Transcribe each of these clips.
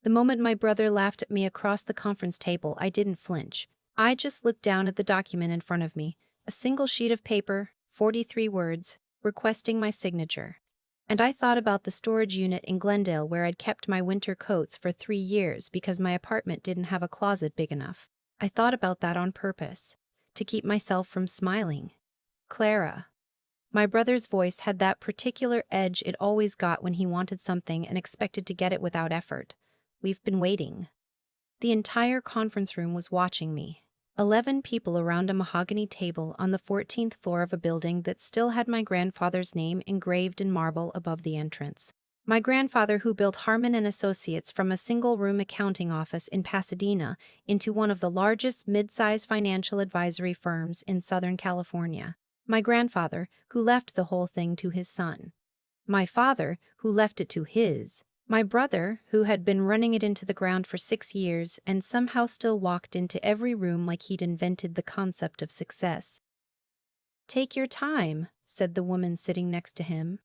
The moment my brother laughed at me across the conference table, I didn't flinch. I just looked down at the document in front of me, a single sheet of paper, 43 words, requesting my signature. And I thought about the storage unit in Glendale where I'd kept my winter coats for 3 years because my apartment didn't have a closet big enough. I thought about that on purpose, to keep myself from smiling. Clara. My brother's voice had that particular edge it always got when he wanted something and expected to get it without effort. We've been waiting. The entire conference room was watching me. 11 people around a mahogany table on the 14th floor of a building that still had my grandfather's name engraved in marble above the entrance. My grandfather, who built Harmon Associates from a single-room accounting office in Pasadena into one of the largest mid-size financial advisory firms in Southern California. My grandfather, who left the whole thing to his son. My father, who left it to his. My brother, who had been running it into the ground for 6 years and somehow still walked into every room like he'd invented the concept of success. "Take your time," said the woman sitting next to him.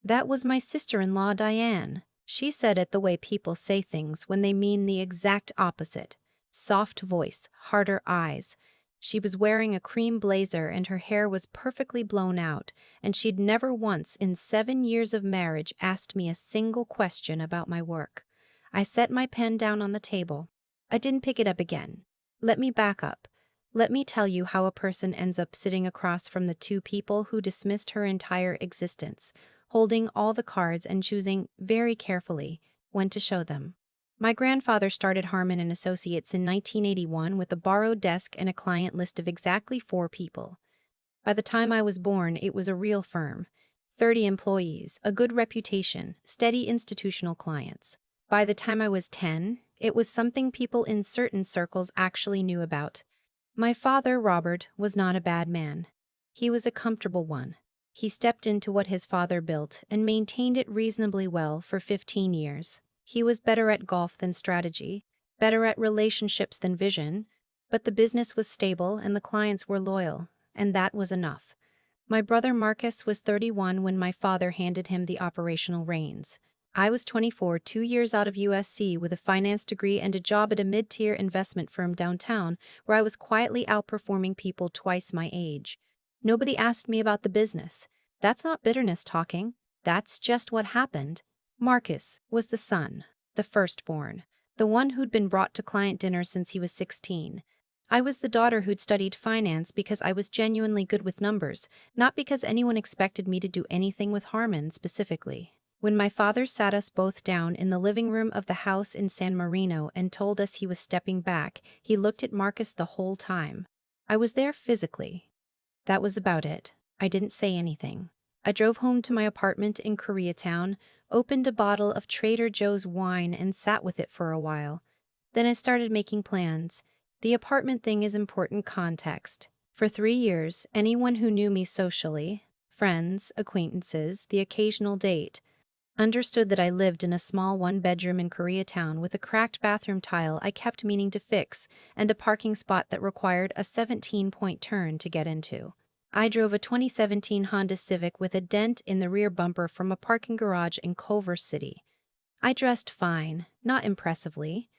That was my sister-in-law, Diane. She said it the way people say things when they mean the exact opposite. Soft voice, harder eyes. She was wearing a cream blazer and her hair was perfectly blown out, and she'd never once in 7 years of marriage asked me a single question about my work. I set my pen down on the table. I didn't pick it up again. Let me back up. Let me tell you how a person ends up sitting across from the two people who dismissed her entire existence, holding all the cards and choosing, very carefully, when to show them. My grandfather started Harmon Associates in 1981 with a borrowed desk and a client list of exactly 4 people. By the time I was born, it was a real firm. 30 employees, a good reputation, steady institutional clients. By the time I was 10, it was something people in certain circles actually knew about. My father, Robert, was not a bad man. He was a comfortable one. He stepped into what his father built and maintained it reasonably well for 15 years. He was better at golf than strategy, better at relationships than vision, but the business was stable and the clients were loyal, and that was enough. My brother Marcus was 31 when my father handed him the operational reins. I was 24, 2 years out of USC with a finance degree and a job at a mid-tier investment firm downtown where I was quietly outperforming people twice my age. Nobody asked me about the business. That's not bitterness talking. That's just what happened. Marcus was the son, the firstborn, the one who'd been brought to client dinner since he was 16. I was the daughter who'd studied finance because I was genuinely good with numbers, not because anyone expected me to do anything with Harmon specifically. When my father sat us both down in the living room of the house in San Marino and told us he was stepping back, he looked at Marcus the whole time. I was there physically. That was about it. I didn't say anything. I drove home to my apartment in Koreatown, opened a bottle of Trader Joe's wine and sat with it for a while. Then I started making plans. The apartment thing is important context. For 3 years, anyone who knew me socially, friends, acquaintances, the occasional date, understood that I lived in a small one-bedroom in Koreatown with a cracked bathroom tile I kept meaning to fix and a parking spot that required a 17-point turn to get into. I drove a 2017 Honda Civic with a dent in the rear bumper from a parking garage in Culver City. I dressed fine, not impressively.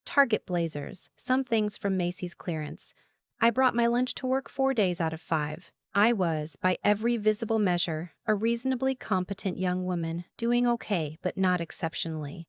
Target blazers, some things from Macy's clearance. I brought my lunch to work 4 days out of 5. I was, by every visible measure, a reasonably competent young woman, doing okay but not exceptionally.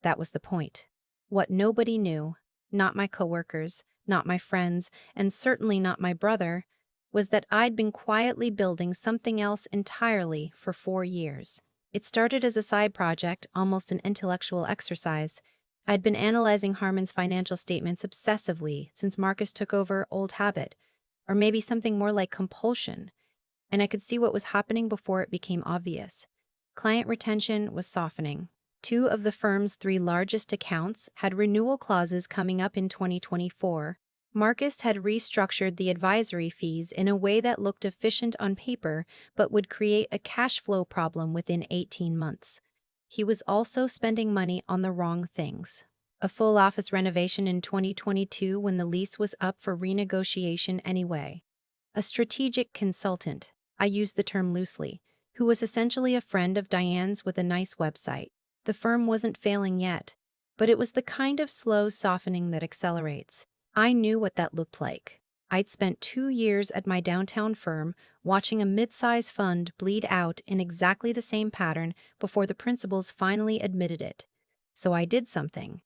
That was the point. What nobody knew, not my coworkers, not my friends, and certainly not my brother, was that I'd been quietly building something else entirely for 4 years. It started as a side project, almost an intellectual exercise. I'd been analyzing Harmon's financial statements obsessively since Marcus took over old habit, or maybe something more like compulsion, and I could see what was happening before it became obvious. Client retention was softening. 2 of the firm's 3 largest accounts had renewal clauses coming up in 2024. Marcus had restructured the advisory fees in a way that looked efficient on paper but would create a cash flow problem within 18 months. He was also spending money on the wrong things. A full office renovation in 2022 when the lease was up for renegotiation anyway. A strategic consultant, I use the term loosely, who was essentially a friend of Diane's with a nice website. The firm wasn't failing yet, but it was the kind of slow softening that accelerates. I knew what that looked like. I'd spent 2 years at my downtown firm watching a mid-size fund bleed out in exactly the same pattern before the principals finally admitted it. So I did something.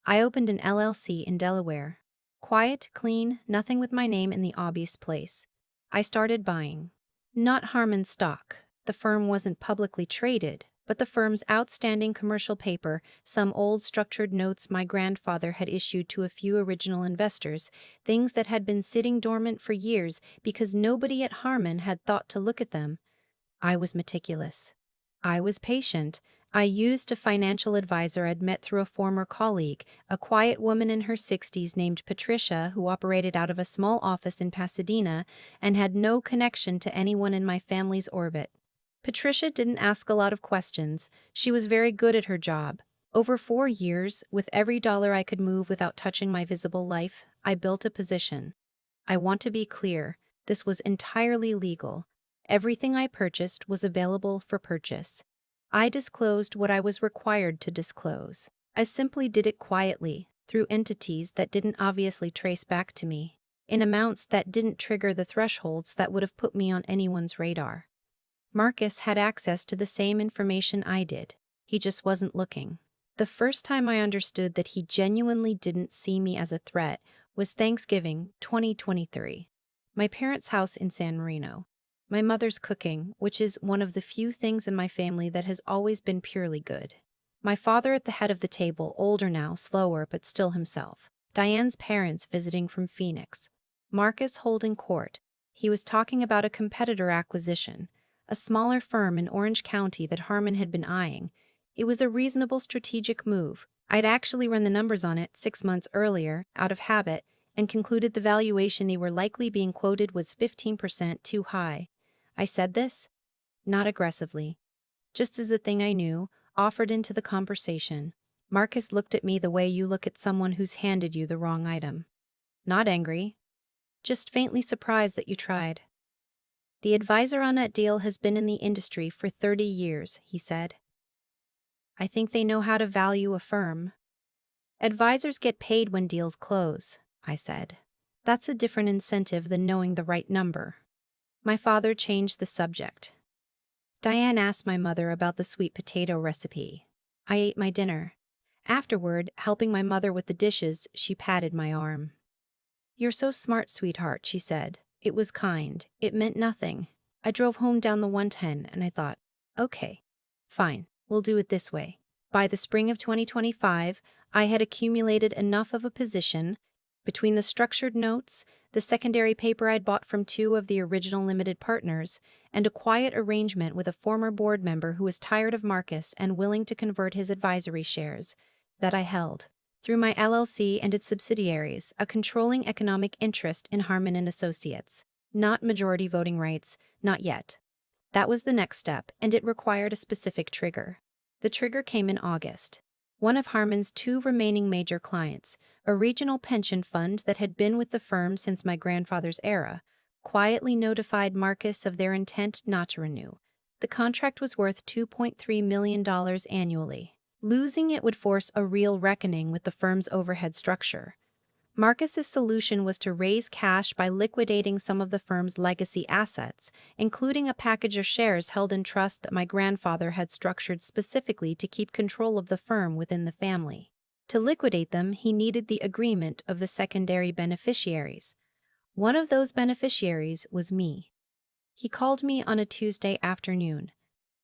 I opened an LLC in Delaware. Quiet, clean, nothing with my name in the obvious place. I started buying. Not Harmon stock. The firm wasn't publicly traded, but the firm's outstanding commercial paper, some old structured notes my grandfather had issued to a few original investors, things that had been sitting dormant for years because nobody at Harmon had thought to look at them. I was meticulous. I was patient. I used a financial advisor I'd met through a former colleague, a quiet woman in her 60s named Patricia who operated out of a small office in Pasadena and had no connection to anyone in my family's orbit. Patricia didn't ask a lot of questions. She was very good at her job. Over 4 years, with every dollar I could move without touching my visible life, I built a position. I want to be clear, this was entirely legal. Everything I purchased was available for purchase. I disclosed what I was required to disclose. I simply did it quietly, through entities that didn't obviously trace back to me, in amounts that didn't trigger the thresholds that would have put me on anyone's radar. Marcus had access to the same information I did. He just wasn't looking. The first time I understood that he genuinely didn't see me as a threat was Thanksgiving 2023. My parents' house in San Marino. My mother's cooking, which is one of the few things in my family that has always been purely good. My father at the head of the table, older now, slower but still himself. Diane's parents visiting from Phoenix. Marcus holding court. He was talking about a competitor acquisition, a smaller firm in Orange County that Harmon had been eyeing. It was a reasonable strategic move. I'd actually run the numbers on it 6 months earlier, out of habit, and concluded the valuation they were likely being quoted was 15% too high. I said this? Not aggressively. Just as a thing I knew, offered into the conversation. Marcus looked at me the way you look at someone who's handed you the wrong item. Not angry. Just faintly surprised that you tried. The advisor on that deal has been in the industry for 30 years, he said. I think they know how to value a firm. Advisors get paid when deals close, I said. That's a different incentive than knowing the right number. My father changed the subject. Diane asked my mother about the sweet potato recipe. I ate my dinner. Afterward, helping my mother with the dishes, she patted my arm. You're so smart, sweetheart, she said. It was kind. It meant nothing. I drove home down the 110 and I thought, okay, fine, we'll do it this way. By the spring of 2025, I had accumulated enough of a position between the structured notes, the secondary paper I'd bought from two of the original limited partners, and a quiet arrangement with a former board member who was tired of Marcus and willing to convert his advisory shares, that I held, through my LLC and its subsidiaries, a controlling economic interest in Harmon Associates. Not majority voting rights, not yet. That was the next step, and it required a specific trigger. The trigger came in August. One of Harmon's two remaining major clients, a regional pension fund that had been with the firm since my grandfather's era, quietly notified Marcus of their intent not to renew. The contract was worth $2.3 million annually. Losing it would force a real reckoning with the firm's overhead structure. Marcus's solution was to raise cash by liquidating some of the firm's legacy assets, including a package of shares held in trust that my grandfather had structured specifically to keep control of the firm within the family. To liquidate them, he needed the agreement of the secondary beneficiaries. One of those beneficiaries was me. He called me on a Tuesday afternoon.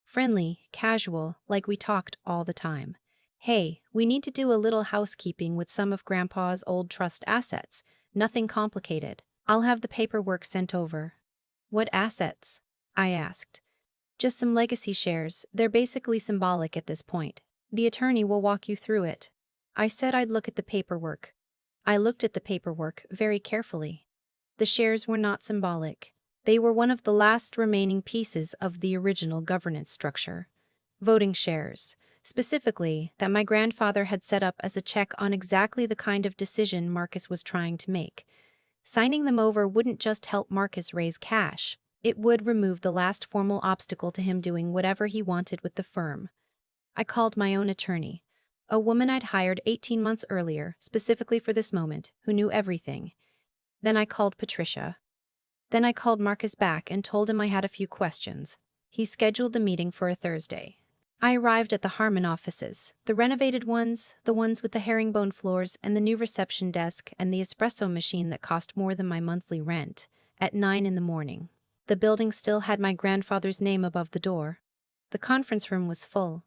Friendly, casual, like we talked all the time. Hey, we need to do a little housekeeping with some of Grandpa's old trust assets. Nothing complicated. I'll have the paperwork sent over. What assets? I asked. Just some legacy shares. They're basically symbolic at this point. The attorney will walk you through it. I said I'd look at the paperwork. I looked at the paperwork very carefully. The shares were not symbolic. They were one of the last remaining pieces of the original governance structure. Voting shares. Specifically, that my grandfather had set up as a check on exactly the kind of decision Marcus was trying to make. Signing them over wouldn't just help Marcus raise cash. It would remove the last formal obstacle to him doing whatever he wanted with the firm. I called my own attorney. A woman I'd hired 18 months earlier, specifically for this moment, who knew everything. Then I called Patricia. Then I called Marcus back and told him I had a few questions. He scheduled the meeting for a Thursday. I arrived at the Harmon offices, the renovated ones, the ones with the herringbone floors and the new reception desk and the espresso machine that cost more than my monthly rent, at 9 in the morning. The building still had my grandfather's name above the door. The conference room was full.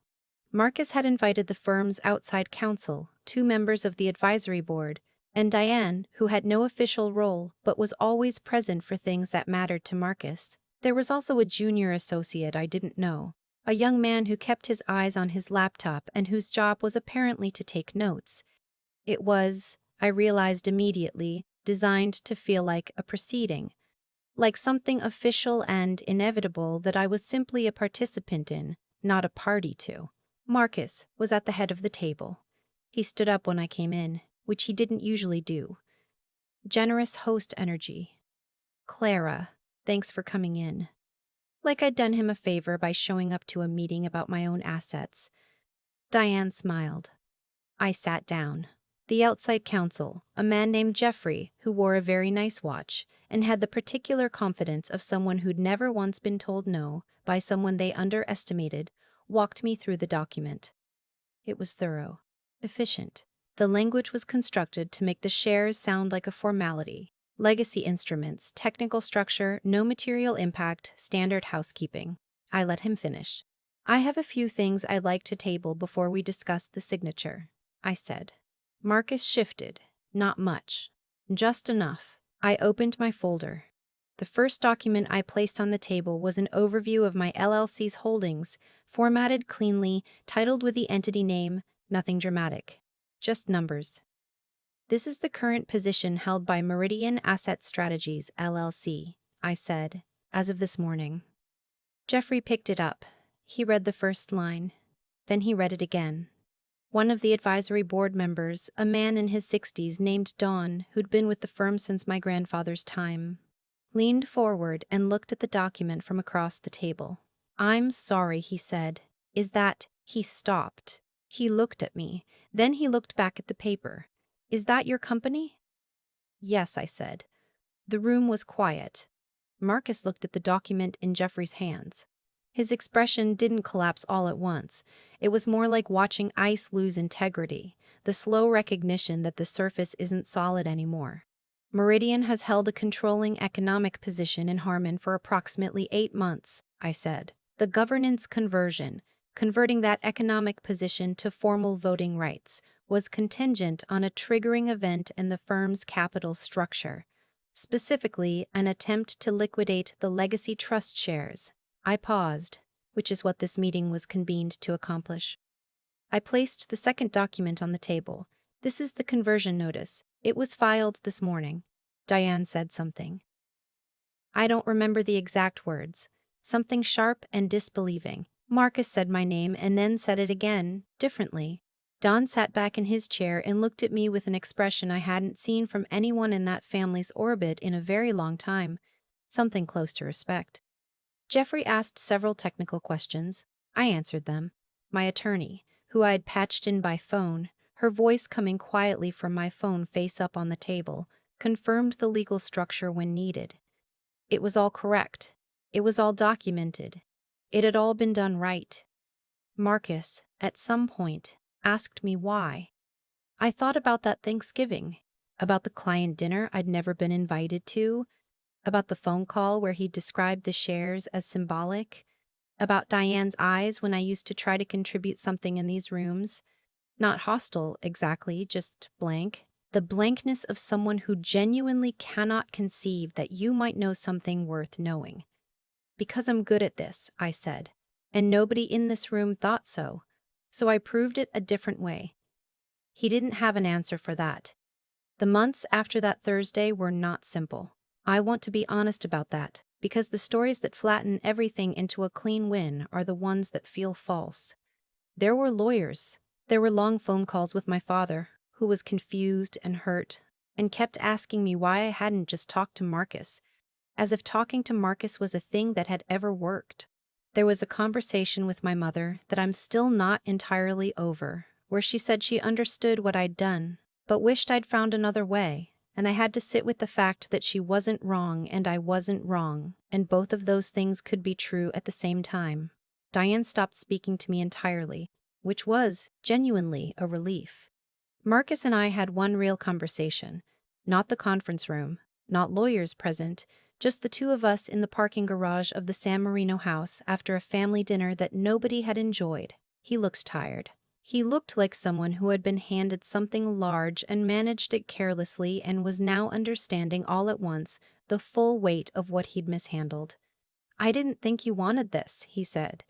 Marcus had invited the firm's outside counsel, 2 members of the advisory board, and Diane, who had no official role but was always present for things that mattered to Marcus. There was also a junior associate I didn't know, a young man who kept his eyes on his laptop and whose job was apparently to take notes. It was, I realized immediately, designed to feel like a proceeding, like something official and inevitable that I was simply a participant in, not a party to. Marcus was at the head of the table. He stood up when I came in, which he didn't usually do. Generous host energy. "Clara, thanks for coming in." Like I'd done him a favor by showing up to a meeting about my own assets. Diane smiled. I sat down. The outside counsel, a man named Jeffrey, who wore a very nice watch and had the particular confidence of someone who'd never once been told no by someone they underestimated, walked me through the document. It was thorough, efficient. The language was constructed to make the shares sound like a formality. Legacy instruments, technical structure, no material impact, standard housekeeping. I let him finish. "I have a few things I'd like to table before we discuss the signature," I said. Marcus shifted. Not much. Just enough. I opened my folder. The first document I placed on the table was an overview of my LLC's holdings, formatted cleanly, titled with the entity name, nothing dramatic. Just numbers. "This is the current position held by Meridian Asset Strategies, LLC," I said, "as of this morning." Jeffrey picked it up. He read the first line. Then he read it again. One of the advisory board members, a man in his 60s named Don, who'd been with the firm since my grandfather's time, leaned forward and looked at the document from across the table. "I'm sorry," he said. "Is that—" He stopped. He looked at me. Then he looked back at the paper. "Is that your company?" "Yes," I said. The room was quiet. Marcus looked at the document in Jeffrey's hands. His expression didn't collapse all at once. It was more like watching ice lose integrity, the slow recognition that the surface isn't solid anymore. "Meridian has held a controlling economic position in Harmon for approximately 8 months, I said. "The governance conversion, converting that economic position to formal voting rights, was contingent on a triggering event in the firm's capital structure. Specifically, an attempt to liquidate the legacy trust shares." I paused, which is what this meeting was convened to accomplish. I placed the second document on the table. "This is the conversion notice. It was filed this morning." Diane said something. I don't remember the exact words. Something sharp and disbelieving. Marcus said my name and then said it again, differently. Don sat back in his chair and looked at me with an expression I hadn't seen from anyone in that family's orbit in a very long time, something close to respect. Jeffrey asked several technical questions. I answered them. My attorney, who I had patched in by phone, her voice coming quietly from my phone face up on the table, confirmed the legal structure when needed. It was all correct. It was all documented. It had all been done right. Marcus, at some point, asked me why. I thought about that Thanksgiving, about the client dinner I'd never been invited to, about the phone call where he described the shares as symbolic, about Diane's eyes when I used to try to contribute something in these rooms. Not hostile, exactly, just blank. The blankness of someone who genuinely cannot conceive that you might know something worth knowing. "Because I'm good at this," I said, and nobody in this room thought so. So I proved it a different way. He didn't have an answer for that. The months after that Thursday were not simple. I want to be honest about that, because the stories that flatten everything into a clean win are the ones that feel false. There were lawyers. There were long phone calls with my father, who was confused and hurt, and kept asking me why I hadn't just talked to Marcus, as if talking to Marcus was a thing that had ever worked. There was a conversation with my mother that I'm still not entirely over, where she said she understood what I'd done, but wished I'd found another way, and I had to sit with the fact that she wasn't wrong and I wasn't wrong, and both of those things could be true at the same time. Diane stopped speaking to me entirely, which was, genuinely, a relief. Marcus and I had one real conversation. Not the conference room, not lawyers present, just the two of us in the parking garage of the San Marino house after a family dinner that nobody had enjoyed. He looked tired. He looked like someone who had been handed something large and managed it carelessly and was now understanding all at once the full weight of what he'd mishandled. "I didn't think you wanted this," he said.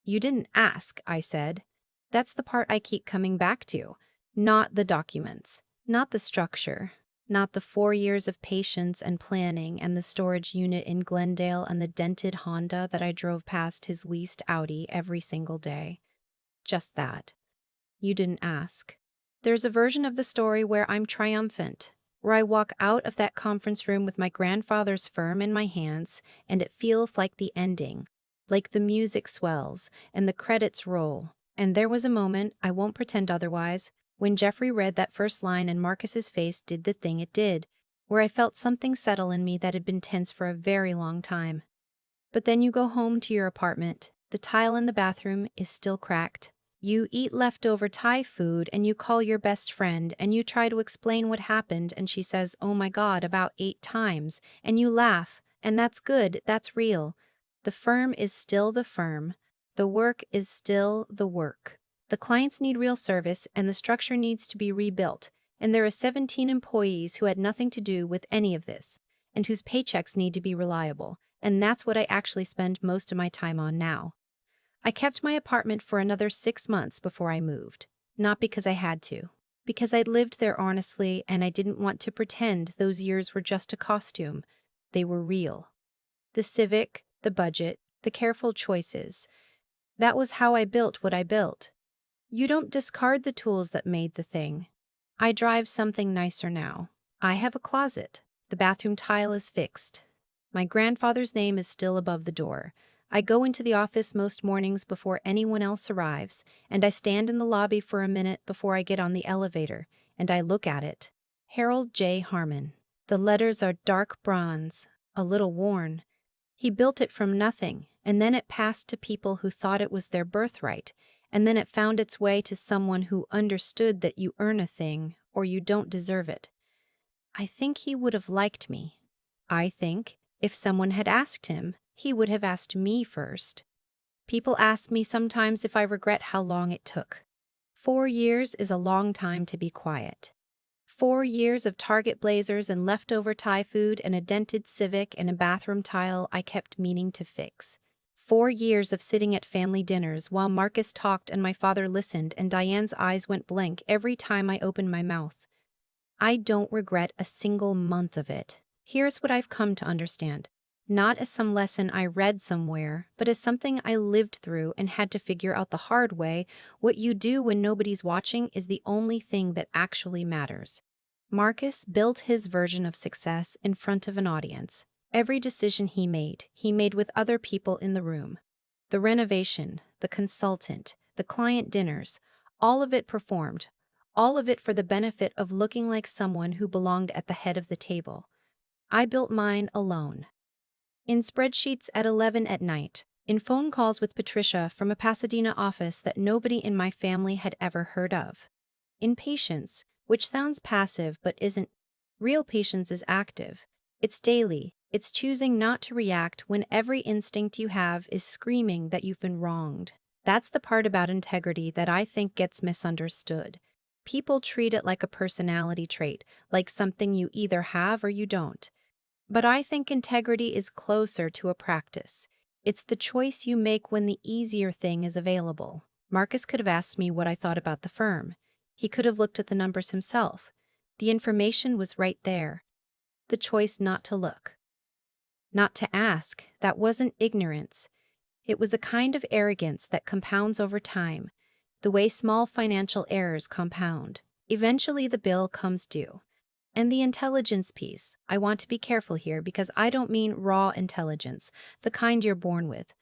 "You didn't ask," I said. That's the part I keep coming back to. Not the documents, not the structure, not the 4 years of patience and planning and the storage unit in Glendale and the dented Honda that I drove past his leased Audi every single day. Just that. You didn't ask. There's a version of the story where I'm triumphant, where I walk out of that conference room with my grandfather's firm in my hands, and it feels like the ending, like the music swells and the credits roll. And there was a moment, I won't pretend otherwise, when Jeffrey read that first line and Marcus's face did the thing it did, where I felt something settle in me that had been tense for a very long time. But then you go home to your apartment. The tile in the bathroom is still cracked. You eat leftover Thai food and you call your best friend and you try to explain what happened and she says, "Oh my God," about 8 times, and you laugh, and that's good, that's real. The firm is still the firm. The work is still the work. The clients need real service and the structure needs to be rebuilt, and there are 17 employees who had nothing to do with any of this, and whose paychecks need to be reliable, and that's what I actually spend most of my time on now. I kept my apartment for another 6 months before I moved. Not because I had to. Because I'd lived there honestly and I didn't want to pretend those years were just a costume. They were real. The civic, the budget, the careful choices. That was how I built what I built. You don't discard the tools that made the thing. I drive something nicer now. I have a closet. The bathroom tile is fixed. My grandfather's name is still above the door. I go into the office most mornings before anyone else arrives, and I stand in the lobby for a minute before I get on the elevator, and I look at it. Harold J. Harmon. The letters are dark bronze, a little worn. He built it from nothing, and then it passed to people who thought it was their birthright, and then it found its way to someone who understood that you earn a thing or you don't deserve it. I think he would have liked me. I think, if someone had asked him, he would have asked me first. People ask me sometimes if I regret how long it took. 4 years is a long time to be quiet. 4 years of Target blazers and leftover Thai food and a dented Civic and a bathroom tile I kept meaning to fix. 4 years of sitting at family dinners while Marcus talked and my father listened and Diane's eyes went blank every time I opened my mouth. I don't regret a single month of it. Here's what I've come to understand. Not as some lesson I read somewhere, but as something I lived through and had to figure out the hard way. What you do when nobody's watching is the only thing that actually matters. Marcus built his version of success in front of an audience. Every decision he made with other people in the room. The renovation, the consultant, the client dinners, all of it performed. All of it for the benefit of looking like someone who belonged at the head of the table. I built mine alone. In spreadsheets at 11 at night, in phone calls with Patricia from a Pasadena office that nobody in my family had ever heard of. In patience, which sounds passive but isn't. Real patience is active. It's daily. It's choosing not to react when every instinct you have is screaming that you've been wronged. That's the part about integrity that I think gets misunderstood. People treat it like a personality trait, like something you either have or you don't. But I think integrity is closer to a practice. It's the choice you make when the easier thing is available. Marcus could have asked me what I thought about the firm. He could have looked at the numbers himself. The information was right there. The choice not to look. Not to ask, that wasn't ignorance. It was a kind of arrogance that compounds over time, the way small financial errors compound. Eventually the bill comes due. And the intelligence piece, I want to be careful here because I don't mean raw intelligence, the kind you're born with.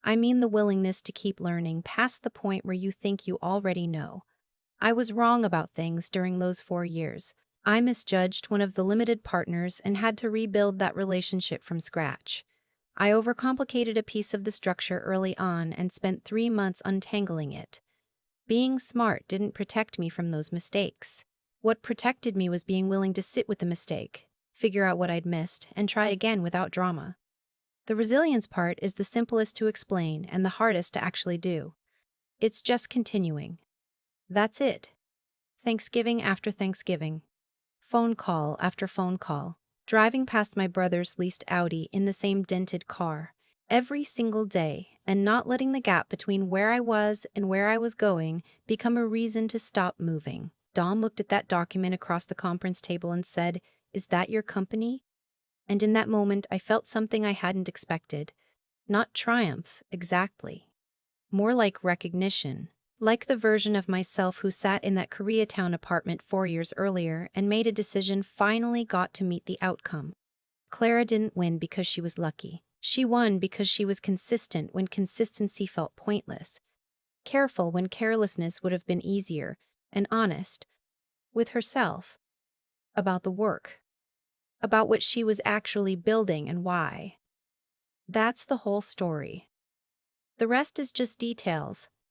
I mean the willingness to keep learning past the point where you think you already know. I was wrong about things during those 4 years. I misjudged one of the limited partners and had to rebuild that relationship from scratch. I overcomplicated a piece of the structure early on and spent 3 months untangling it. Being smart didn't protect me from those mistakes. What protected me was being willing to sit with the mistake, figure out what I'd missed, and try again without drama. The resilience part is the simplest to explain and the hardest to actually do. It's just continuing. That's it. Thanksgiving after Thanksgiving. Phone call after phone call. Driving past my brother's leased Audi in the same dented car. Every single day, and not letting the gap between where I was and where I was going become a reason to stop moving. Dom looked at that document across the conference table and said, "Is that your company?" And in that moment, I felt something I hadn't expected. Not triumph, exactly. More like recognition. Like the version of myself who sat in that Koreatown apartment 4 years earlier and made a decision finally got to meet the outcome. Clara didn't win because she was lucky. She won because she was consistent when consistency felt pointless, careful when carelessness would have been easier, and honest with herself about the work, about what she was actually building and why. That's the whole story. The rest is just details.